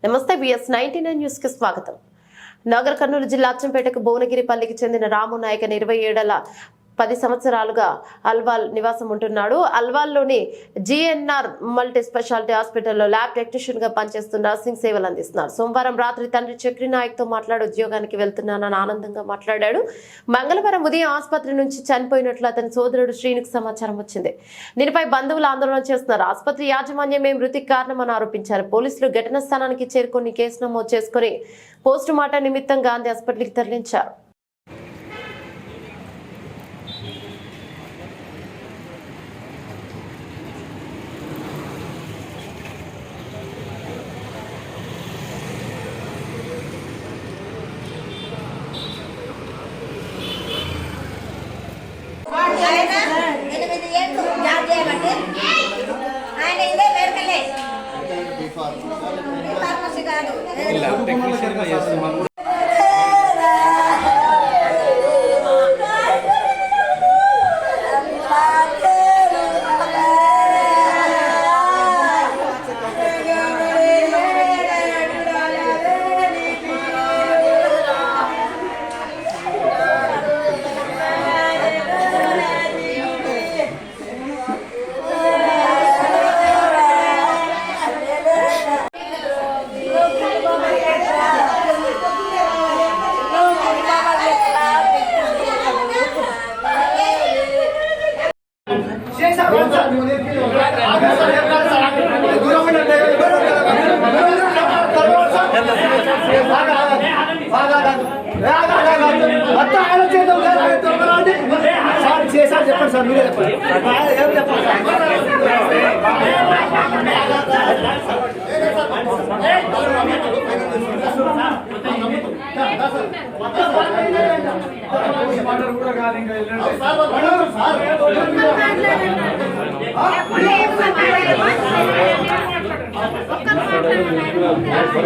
నమస్తే BS 99 news కి స్వాగతం. నగర్ కర్నూలు జిల్లా అచ్చంపేటకు భువనగిరిపల్లికి చెందిన రాము నాయక్ 27 10 సంవత్సరాలుగా అల్వాల్ నివాసం ఉంటున్నాడు. అల్వాల్లోని జిఎన్ఆర్ మల్టీ స్పెషాలిటీ హాస్పిటల్లో ల్యాబ్ టెక్నీషియన్ గా పనిచేస్తున్న నర్సింగ్ సేవలు అందిస్తున్నారు. సోమవారం రాత్రి తండ్రి చక్రి నాయక్ తో మాట్లాడి ఉద్యోగానికి వెళ్తున్నానని ఆనందంగా మాట్లాడాడు. మంగళవారం ఉదయం ఆసుపత్రి నుంచి చనిపోయినట్లు అతని సోదరుడు శ్రీనుకు సమాచారం వచ్చింది. దీనిపై బంధువులు ఆందోళన చేస్తున్నారు. ఆసుపత్రి యాజమాన్యమే మృతికి కారణమని ఆరోపించారు. పోలీసులు ఘటనా స్థానానికి చేరుకొని కేసు నమోదు చేసుకుని పోస్టు మార్టం నిమిత్తం గాంధీ హాస్పిటల్కి తరలించారు. చెప్పండి సార్, మీరే చెప్పండి.